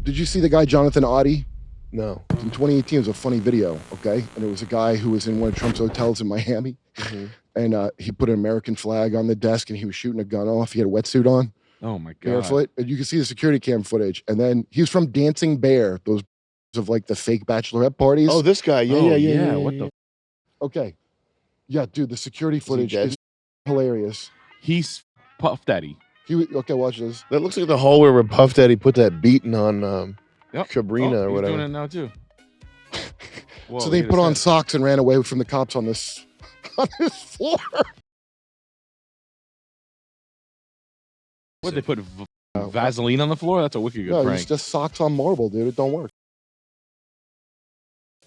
Did you see the guy Jonathan Oddie? No. In 2018, it was a funny video, okay? And it was a guy who was in one of Trump's hotels in Miami, and he put an American flag on the desk, and he was shooting a gun off. He had a wetsuit on. Oh my God. Barefoot. And you can see the security cam footage. And then he was from Dancing Bear, those of like the fake bachelorette parties. Oh, this guy. Yeah. What the? Okay. Yeah, dude, the security footage is hilarious. He's Puff Daddy. Okay, watch this. That looks like the hallway where Puff Daddy put that beating on Sabrina or whatever. He's doing it now too. Whoa, so they put on socks and ran away from the cops on this floor. What, they put Vaseline on the floor? That's a wicked good prank. It's just socks on marble, dude. It don't work.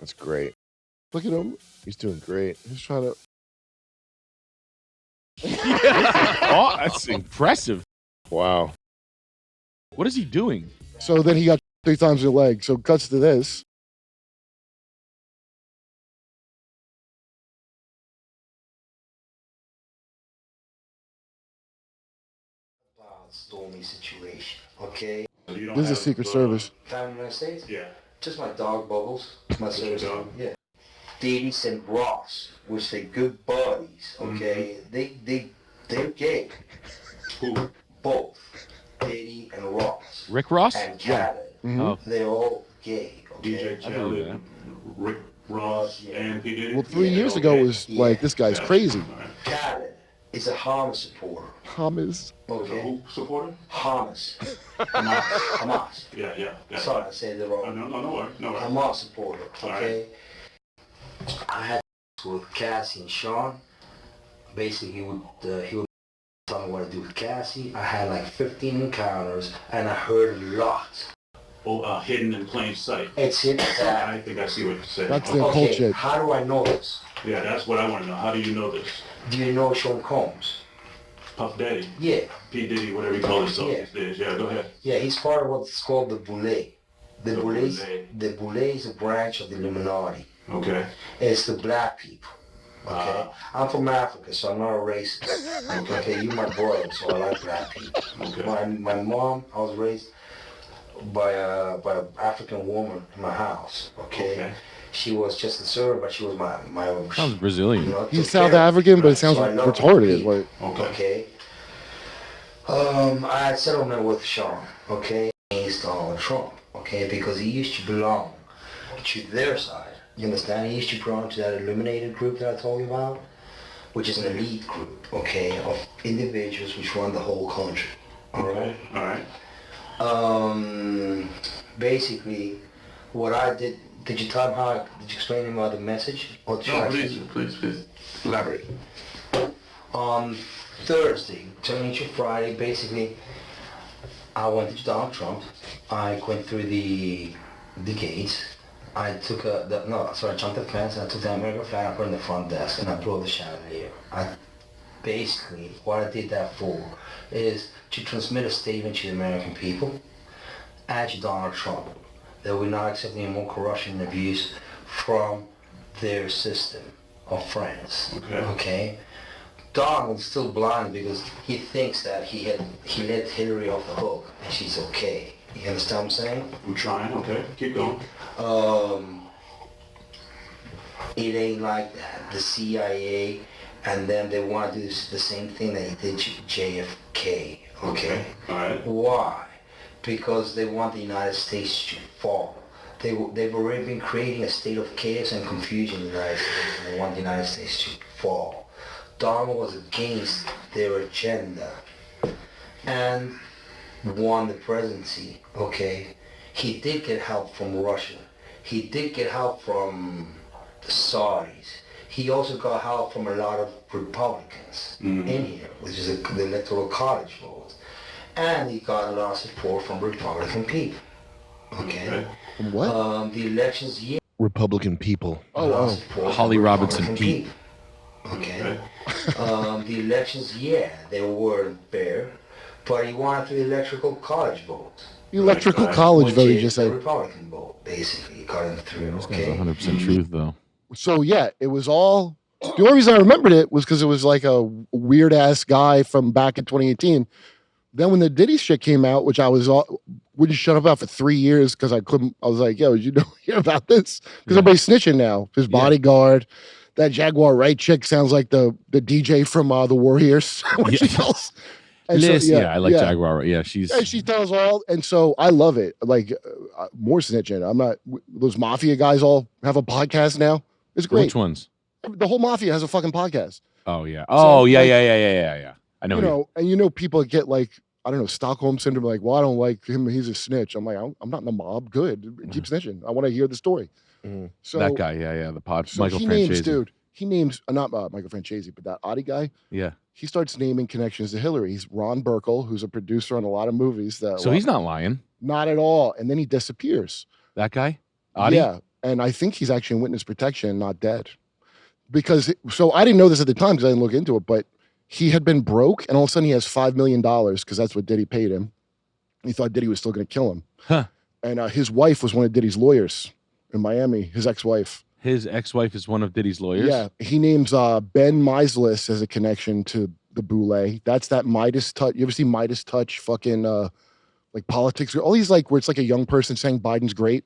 That's great. Look at him. He's doing great. He's trying to... Oh, that's impressive. Wow. What is he doing? So then he got 3 times the leg. So cuts to this. Stormy situation, okay? This is a Secret Service. Found in the United States? Yeah. Just my dog Bubbles, my service dog. Yeah. Diddy and Ross, which they good buddies, okay? They're gay. Who? Both. Diddy and Ross. Rick Ross? And Khaled. Oh. They're all gay, okay? DJ Khaled, Rick Ross, and P. Diddy? Well, 3 years ago was like, this guy's crazy. Khaled is a Hamas supporter. Hamas. Okay. Who supporter? Hamas. Hamas. Yeah. Sorry, I said it wrong. No worry. Hamas supporter, okay? I had with Cassie and Sean. Basically, he would tell me what to do with Cassie. I had like 15 encounters, and I heard a lot. Oh, hidden in plain sight. It's hidden. I think I see what you're saying. That's the occult shit. How do I know this? Yeah, that's what I want to know. How do you know this? Do you know Sean Combs? Puff Daddy? Yeah. P. Diddy, whatever you call himself Yeah. these days. Yeah, go ahead. Yeah, he's part of what's called the Boule. The Boule is a branch of the Illuminati. Okay. It's the black people. Okay. I'm from Africa, so I'm not a racist. Okay, you my brother, so I like black people. Okay. My mom, I was raised by an African woman in my house. Okay. She was just a servant, but she was my Sounds Brazilian. You know, He's South African, but it sounds retarded. Like, okay. I had settlement with Sean, okay, against Donald Trump, okay, because he used to belong to their side. You understand? He used to belong to that illuminated group that I told you about, which is an elite group, okay, of individuals which run the whole country. All right. Basically, what I did. Did you tell him did you explain to him about the message? Or No, please. Elaborate. On Thursday, turning to Friday, basically, I went to Donald Trump. I went through the gates. I took I jumped the fence and I took the American flag, I put it in the front desk, and I blew the chandelier. Basically, what I did that for is to transmit a statement to the American people and to Donald Trump that we're not accepting any more corruption and abuse from their system of friends. Okay? Donald's still blind because he thinks that he let Hillary off the hook and she's okay. You understand what I'm saying? I'm trying, okay. Keep going. It ain't like that. The CIA and then they want to do the same thing that he did to JFK. Okay? Alright. Why? Because they want the United States to fall. They've already been creating a state of chaos and confusion in the United States, and they want the United States to fall. Donald was against their agenda and won the presidency, okay? He did get help from Russia. He did get help from the Saudis. He also got help from a lot of Republicans in here, which is the electoral college vote. And he got a lot of support from Republican people. Okay? From what? The elections year. Republican people. Holly Robinson Pete. Okay. The elections, they weren't fair, but he wanted the electoral college vote. Electrical college vote, you just the said. Republican vote, basically, got him through. This Okay. guy's 100% truth, though. So yeah, it was all. The only reason I remembered it was because it was like a weird ass guy from back in 2018 then when the Diddy shit came out, which I was wouldn't shut up about for 3 years because I couldn't. I was like, yo, did you hear about this? Because everybody's snitching now. His bodyguard, that Jaguar Wright chick sounds like the DJ from the Warriors. She tells. And I like Jaguar. Yeah, she tells all, and so I love it. Like more snitching. I'm not. Those mafia guys all have a podcast now. It's great. Which ones? The whole mafia has a fucking podcast. Oh yeah. Oh yeah. I know. And people get like, I don't know, Stockholm syndrome. Like, well, I don't like him. He's a snitch. I'm like, I'm not in the mob. Good. Keep snitching. I want to hear the story. So that guy. Yeah. The pod. So Michael he Francesi. names, dude. He names not Michael Francesi, but that Audi guy. Yeah. He starts naming connections to Hillary. He's Ron Burkle, who's a producer on a lot of movies. So he's not lying. Not at all. And then he disappears. That guy? Audi? Yeah. And I think he's actually in witness protection, not dead. So I didn't know this at the time because I didn't look into it, but he had been broke and all of a sudden he has $5 million because that's what Diddy paid him. He thought Diddy was still going to kill him. Huh. And his wife was one of Diddy's lawyers in Miami, his ex-wife. His ex-wife is one of Diddy's lawyers? Yeah. He names Ben Meislis as a connection to the Boule. That's that Midas touch. You ever see Midas touch fucking like politics? All these like where it's like a young person saying Biden's great.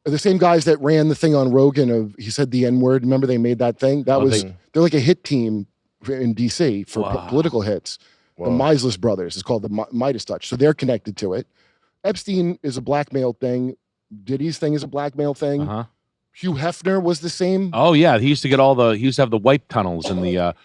The same guys that ran the thing on Rogan he said the N-word. Remember they made that thing? They're like a hit team in DC for political hits. The Meislis brothers. It's called the Midas touch. So they're connected to it. Epstein is a blackmail thing. Diddy's thing is a blackmail thing. Uh-huh. Hugh Hefner was the same. Oh yeah, he used to have the wipe tunnels and the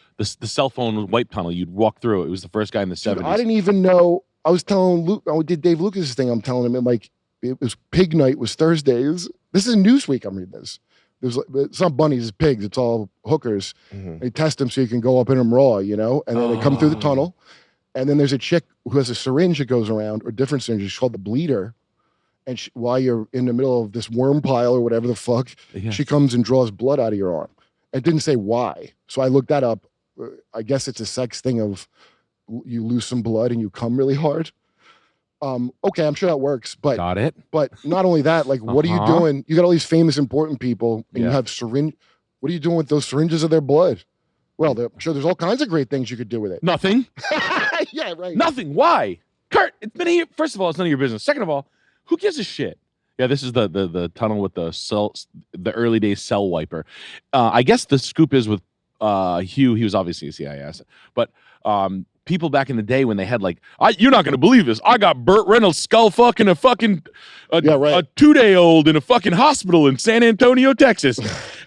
cell phone wipe tunnel. You'd walk through it. It was the first guy in the 70s. I didn't even know. I was telling Luke. I did Dave Lucas's thing. I'm telling him like it was pig night was Thursdays. This is Newsweek. I'm reading this. It's not bunnies, it's pigs. It's all hookers. Mm-hmm. They test them so you can go up in them raw, and then they come through the tunnel. And then there's a chick who has a syringe that goes around, or different syringes. She's called the bleeder. And while you're in the middle of this worm pile or whatever the fuck, she comes and draws blood out of your arm. It didn't say why. So I looked that up. I guess it's a sex thing of you lose some blood and you come really hard. Okay, I'm sure that works. But got it. But not only that, like, what are you doing? You got all these famous, important people, and you have syringe. What are you doing with those syringes of their blood? Well, I'm sure there's all kinds of great things you could do with it. Nothing. Yeah, right. Nothing. Why? Kurt, it's been here. First of all, it's none of your business. Second of all, who gives a shit? Yeah, this is the tunnel with the early days cell wiper. I guess the scoop is with Hugh. He was obviously a CIA asset, but people back in the day when they had like, you're not gonna believe this. I got Burt Reynolds skull fucking a 2-day-old in a fucking hospital in San Antonio, Texas.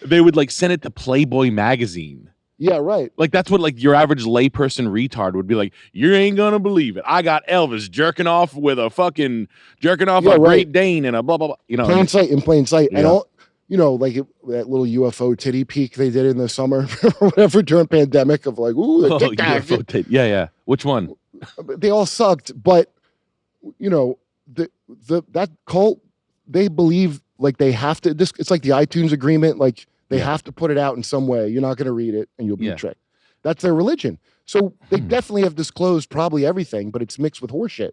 They would like send it to Playboy magazine. Yeah, right. Like that's what like your average layperson retard would be like. You ain't gonna believe it. I got Elvis jerking off a Great Dane and a blah blah blah. You know, in plain sight, and all. Like that little UFO titty peek they did in the summer or whatever during pandemic of like, ooh, the UFO titty. Yeah. Which one? They all sucked, but that cult, they believe like they have to. It's like the iTunes agreement, like. They have to put it out in some way. You're not going to read it, and you'll be tricked. That's their religion. So they definitely have disclosed probably everything, but it's mixed with horseshit.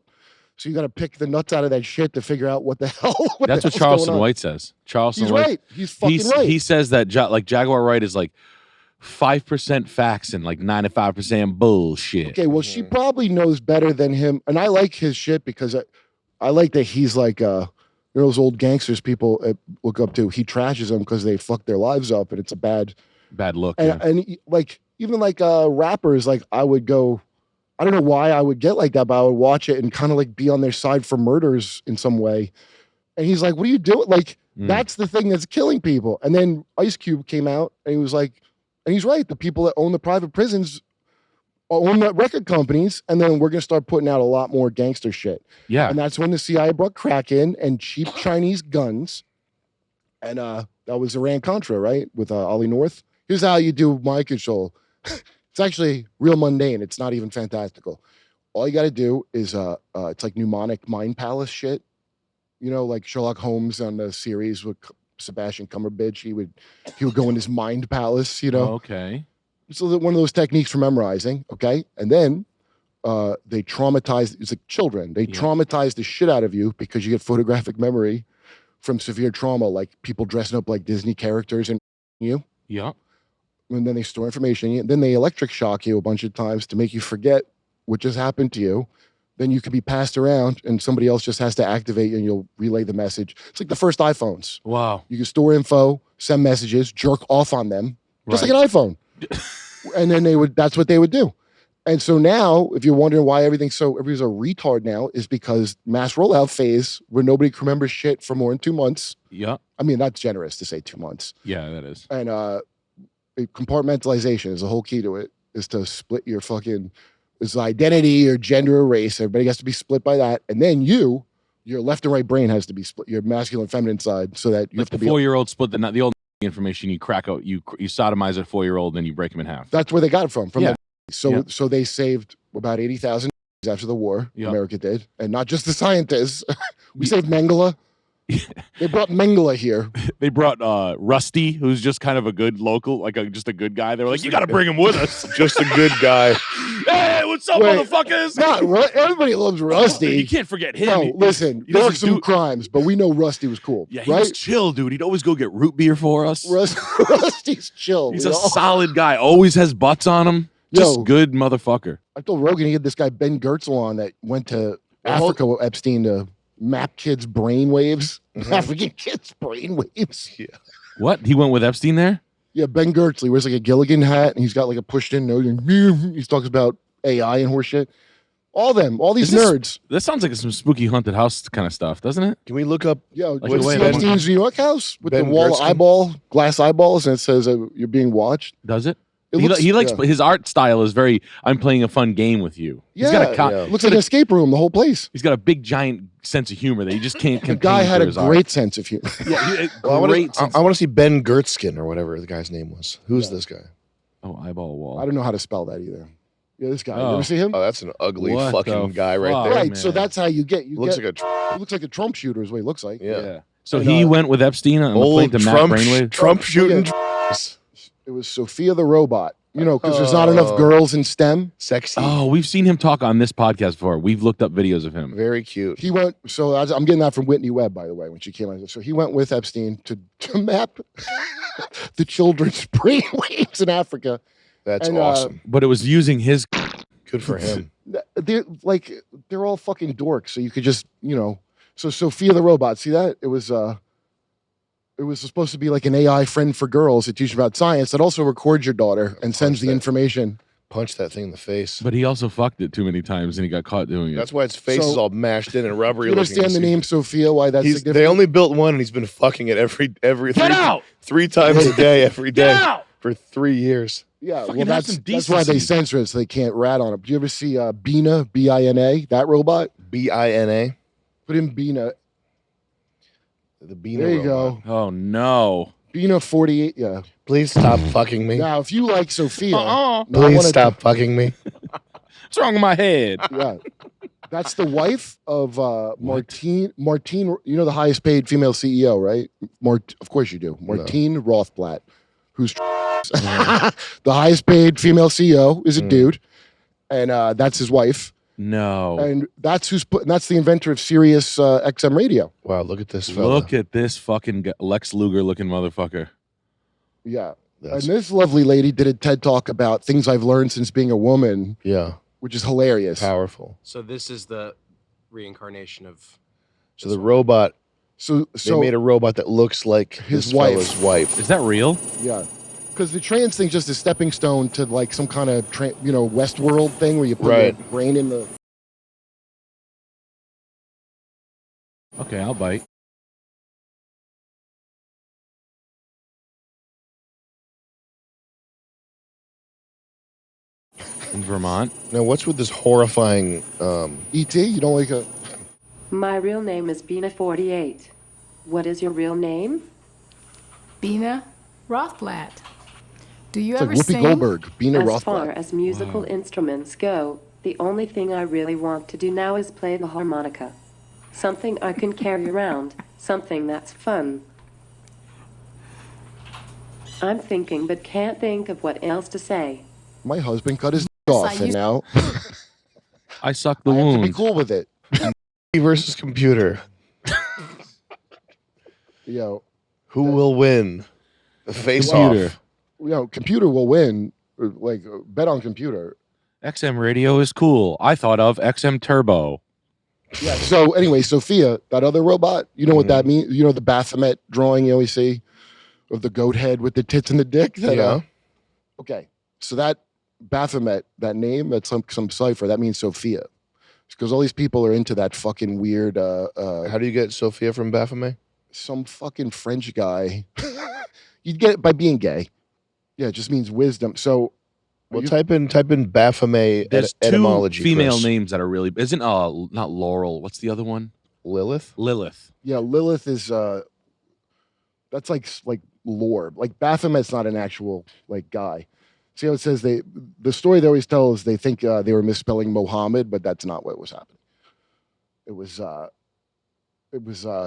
So you got to pick the nuts out of that shit to figure out what the hell. That's what Charleston White says. Charleston White. Right. He's fucking right. He says that Jaguar Wright is like 5% facts and like 95% bullshit. Okay, well, she probably knows better than him, and I like his shit because I like that he's like those old gangsters people look up to. He trashes them because they fuck their lives up, and it's a bad look. And like even like rappers, like I would go. I don't know why I would get like that, but I would watch it and kind of like be on their side for murders in some way. And he's like, "What are you doing?" Like that's the thing that's killing people. And then Ice Cube came out and he was like, and he's right. The people that own the private prisons own the record companies, and then we're gonna start putting out a lot more gangster shit. Yeah, and that's when the CIA brought crack in and cheap Chinese guns, and that was Iran Contra, right? With Ollie North. Here's how you do mind control. It's actually real mundane. It's not even fantastical. All you got to do is it's like mnemonic mind palace shit. Like Sherlock Holmes on the series with Sebastian Cumberbatch. He would go in his mind palace. Okay. So one of those techniques for memorizing, okay? And then they traumatize, it's like children. They traumatize the shit out of you because you get photographic memory from severe trauma, like people dressing up like Disney characters and you. Yeah. And then they store information in you. Then they electric shock you a bunch of times to make you forget what just happened to you. then you could be passed around and somebody else just has to activate and you'll relay the message. It's like the first iPhones. Wow. You can store info, send messages, jerk off on them, just like an iPhone. And then that's what they would do. And so now, if you're wondering why everybody's a retard now, is because mass rollout phase where nobody can remember shit for more than 2 months. Yeah. I mean, that's generous to say 2 months. Yeah, that is. And compartmentalization is the whole key to it, is to split your fucking, it's identity or gender or race. Everybody has to be split by that. And then your left and right brain has to be split, your masculine and feminine side, so that you Like have to the 4-year-old split the old information, you crack out, you sodomize a 4-year-old, then you break him in half. That's where they got it from. Yeah. So they saved about 80,000 after the war. Yep. America did, and not just the scientists. We saved Mengele. They brought Mengele here. They brought Rusty, who's just kind of a good local, like just a good guy. They were like, you got to bring him with us. Just a good guy. Hey, what's up, motherfuckers? Everybody loves Rusty. You can't forget him. No, listen, there are some crimes, but we know Rusty was cool. Yeah, he was chill, dude. He'd always go get root beer for us. Rusty's chill. He's a solid guy. Always has butts on him. Just good motherfucker. I told Rogan he had this guy Ben Gertzel on that went to Africa with Epstein to map kids' brain waves. African kids' brain waves. Yeah. What? He went with Epstein there? Yeah, Ben Gertzel. He wears like a Gilligan hat and he's got like a pushed in nose. And he talks about AI and horseshit. All these nerds. That sounds like some spooky haunted house kind of stuff, doesn't it? Can we look up? Yeah, Like what's the way Epstein's New York house with Ben the wall Gertzel? glass eyeballs, and it says you're being watched. Does it? He likes his art style is very. I'm playing a fun game with you. Yeah, He's got a looks like an escape room. The whole place. He's got a big giant sense of humor that you just can't. The guy had a great sense of humor. Yeah, Well, great. I want to see Ben Gertzkin or whatever the guy's name was. Who's this guy? Oh, eyeball wall. I don't know how to spell that either. Yeah, this guy. You Oh. ever see him? Oh, that's an ugly What fucking the guy right fuck? there. Right. man. So that's how you get. Looks like He looks like a Trump shooter. Is what he looks like. Yeah. So And, he went with Epstein on the plane Old to map brainwave. Trump shooting. It was Sophia the robot. You know, because there's not enough girls in STEM. Sexy. Oh, we've seen him talk on this podcast before. We've looked up videos of him. Very cute. He went. So I'm getting that from Whitney Webb, by the way, when she came on. So he went with Epstein to map the children's brainwaves in Africa. That's And, awesome. But it was using his. Good for him. They're all fucking dorks. So you could just, So Sophia the robot. See that? It was supposed to be like an AI friend for girls that teach about science that also records your daughter and sends the information. Punch that thing in the face. But he also fucked it too many times and he got caught doing it. That's why its face is all mashed in and rubbery. You understand the name Sophia? Why that's significant? They only built one, and he's been fucking it every out! 3 times a day, every day out! for 3 years. Yeah, Fucking well, have some that's why they decency. censor it so they can't rat on it. Do you ever see Bina, B-I-N-A, that robot? Bina. Put in Bina. The Bina. There you robot. go. Oh no. Bina 48, yeah. Please stop fucking me. Now, if you like Sophia, no, I Please wanna- stop fucking me. What's wrong with my head? Yeah. That's the wife of Martine, you know the highest paid female CEO, right? Of course you do. Martine Rothblatt, who's the highest paid female CEO is a dude, and that's his wife. No. And that's that's the inventor of Sirius XM radio. Wow, look at this fella. Look at this fucking Lex Luger looking motherfucker. Yeah. That's- And this lovely lady did a TED talk about things I've learned since being a woman, Yeah, which is hilarious. powerful. So this is the reincarnation of. So the robot, So they made a robot that looks like His this wife. fella's wife. Is that real? yeah. Because the trans thing's just a stepping stone to like some kind of Westworld thing where you put your brain in the. Okay, I'll bite. In Vermont. Now, what's with this horrifying? E.T. You don't like a. My real name is Bina48. What is your real name? Bina Rothblatt. Do you It's like ever Whoopi sing? Goldberg, Bina As far Rothblatt. as musical instruments go, the only thing I really want to do now is play the harmonica. Something I can carry around, something that's fun. I'm thinking but can't think of what else to say. My husband cut his off, and used- now I suck the I have to be wound. cool with it. versus computer. Who will win? The face Computer. off. Computer will win. Like bet on computer. XM radio is cool. I thought of XM Turbo. Yeah. So anyway, Sophia, that other robot, you know what that means? You know the Baphomet drawing you always see of the goat head with the tits and the dick? Yeah. Okay. So that Baphomet, that name, that's some cipher. That means Sophia. Because all these people are into that fucking weird. How do you get Sophia from Baphomet? Some fucking French guy. You'd get it by being gay. Yeah, it just means wisdom. So, well, type in Baphomet There's etymology. two female Chris. names that are really isn't not Laurel. What's the other one? Lilith. Lilith. yeah, Lilith is that's like lore. Like Baphomet's not an actual like guy. See how it says the story they always tell is they think they were misspelling Mohammed, but that's not what was happening. It was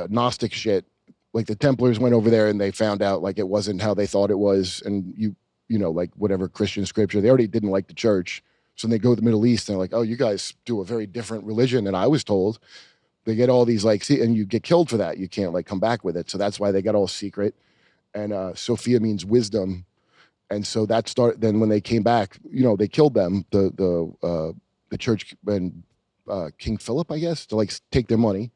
Gnostic shit. Like the Templars went over there and they found out like it wasn't how they thought it was, and you know like whatever Christian scripture they already didn't like the church, so they go to the Middle East and they're like, oh, you guys do a very different religion than I was told. They get all these like, and you get killed for that. You can't like come back with it, so that's why they got all secret. And Sophia means wisdom. And so that started. Then when they came back, you know, they killed them, the church and King Philip, I guess, to like take their money,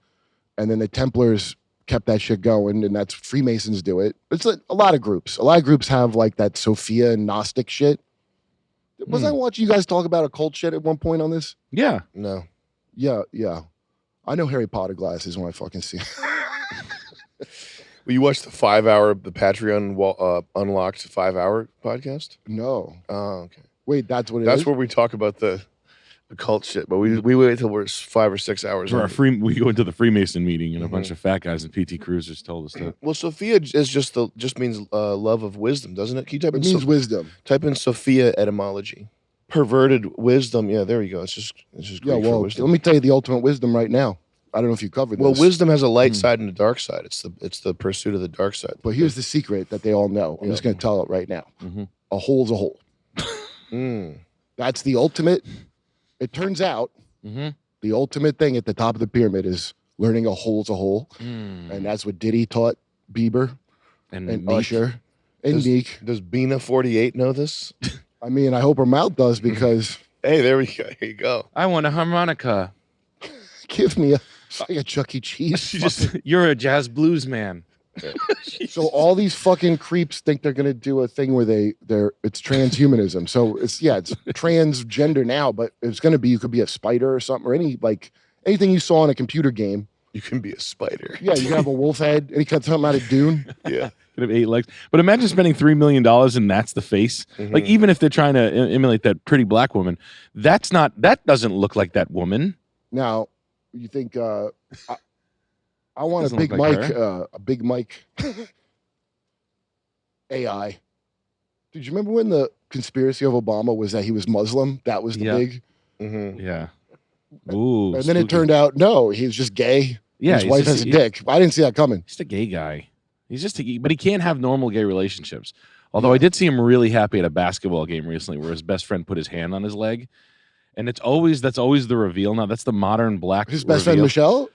and then the Templars kept that shit going, and that's Freemasons do it. It's a lot of groups. A lot of groups have like that Sophia and Gnostic shit. Was I watching you guys talk about occult shit at one point on this? Yeah. No. Yeah. I know Harry Potter glasses when I fucking see it. Will you watch the Patreon unlocked 5-hour podcast? No. Oh, okay. Wait, that's what it is? That's where we talk about the cult shit, but we wait till we're 5 or 6 hours. We go into the Freemason meeting, and a bunch of fat guys in PT Cruisers told us that. Well, Sophia is just means love of wisdom, doesn't it? Can you type It in means wisdom. Type in Sophia etymology. Perverted wisdom. Yeah, there you go. It's just Yeah, Greek for well, wisdom. let me tell you the ultimate wisdom right now. I don't know if you covered this. Well, wisdom has a light side and a dark side. It's the pursuit of the dark side. But here's the secret that they all know. I'm just going to tell it right now. A hole's a hole. That's the ultimate. It turns out the ultimate thing at the top of the pyramid is learning a hole's a hole. And that's what Diddy taught Bieber and Usher and Meek. Does Bina 48 know this? I mean, I hope her mouth does because... Hey, there we go. Here you go. I want a harmonica. Give me a Chuck E. Cheese. You're a jazz blues man. So all these fucking creeps think they're gonna do a thing where it's transhumanism. So it's transgender now, but it's gonna be you could be a spider or something, or anything you saw in a computer game. You can be a spider. Yeah, you can have a wolf head. And he cut something out of Dune. Yeah. Could have 8 legs. But imagine spending $3 million and that's the face. Like even if they're trying to emulate that pretty black woman, that doesn't look like that woman. Now, you think I want Doesn't a big look like mic, a big mic AI. Did you remember when the conspiracy of Obama was that he was Muslim? That was the big. Yeah. Ooh. And then it turned out no, he was just gay. Yeah, his wife has a dick. I didn't see that coming. He's a gay guy. He's just but he can't have normal gay relationships. Although I did see him really happy at a basketball game recently where his best friend put his hand on his leg. And that's always the reveal now. That's the modern black His best friend Michelle?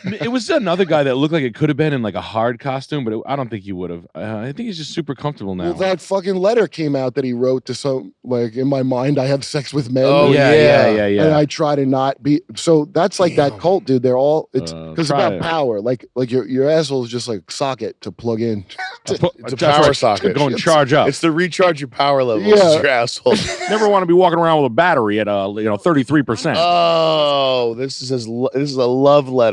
It was another guy that looked like it could have been in like a hard costume, but I don't think he would have. I think he's just super comfortable now. Well, that fucking letter came out that he wrote to some, like, in my mind, I have sex with men. Oh, yeah. And I try to not be. So that's like that cult, dude. They're all, it's because about power. Like your asshole is just like socket to plug in. It's a power socket. Go and charge up. It's to recharge your power levels. Yeah. Your asshole. Never want to be walking around with a battery at 33%. Oh, this is a love letter.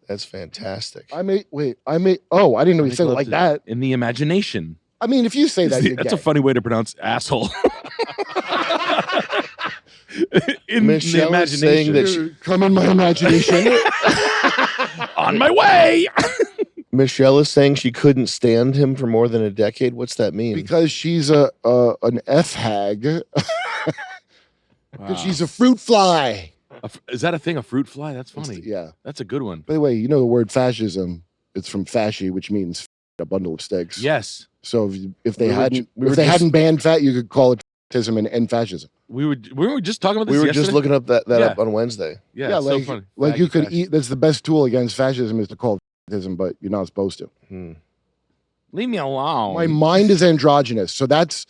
That's fantastic. I didn't know he said it like that. In the imagination. I mean, if you say that, you're That's gay. a funny way to pronounce asshole. In Michelle the imagination. is saying that Come in my imagination. On my way. Michelle is saying she couldn't stand him for more than a decade. What's that mean? Because she's an F hag. Because she's a fruit fly. Is that a thing? A fruit fly? That's funny. Yeah. That's a good one. By the way, you know the word fascism? It's from fasci, which means a bundle of sticks. Yes. So if they hadn't banned fat, you could call it fascism and end fascism. We were just talking about this We were yesterday? just looking up that up on Wednesday. Yeah, it's like, so funny. Like you could Fascism. eat. That's the best tool against fascism is to call it fascism, but you're not supposed to. Leave me alone. My mind is androgynous, so that's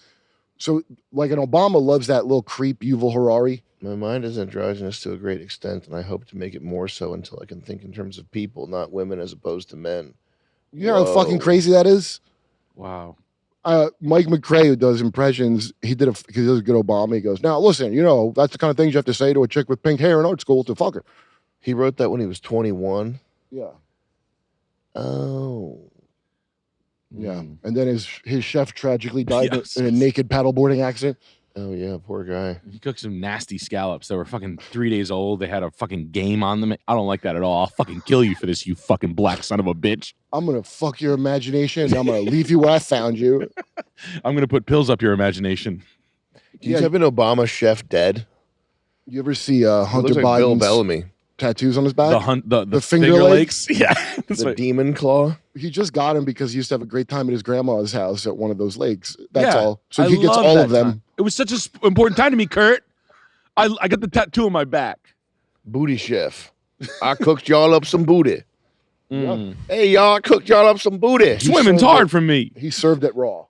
So, like, an Obama loves that little creep, Yuval Harari. My mind is androgynous to a great extent, and I hope to make it more so until I can think in terms of people, not women as opposed to men. You know how fucking crazy that is? Wow. Mike McRae, who does impressions, he did because he does a good Obama. He goes, now listen, you know, that's the kind of things you have to say to a chick with pink hair in art school to fuck her. He wrote that when he was 21. Yeah. Oh. Yeah. And then his chef tragically died Yes. in a naked paddleboarding accident. Oh, yeah, poor guy. He cooked some nasty scallops that were fucking 3 days old. They had a fucking game on them. I don't like that at all. I'll fucking kill you for this, you fucking black son of a bitch. I'm going to fuck your imagination and I'm going to leave you where I found you. I'm going to put pills up your imagination. Do you have an Obama chef dead? You ever see Hunter Looks like Bill Biden's Bellamy. tattoos on his back? The finger legs? Yeah. The demon claw? He just got him because he used to have a great time at his grandma's house at one of those lakes. That's Yeah, all. So I he gets love all that of them. time. It was such an important time to me, Kurt. I got the tattoo on my back. Booty chef. I cooked y'all up some booty. Mm. Hey, y'all, I cooked y'all up some booty. Swimming's hard for me. He served it raw.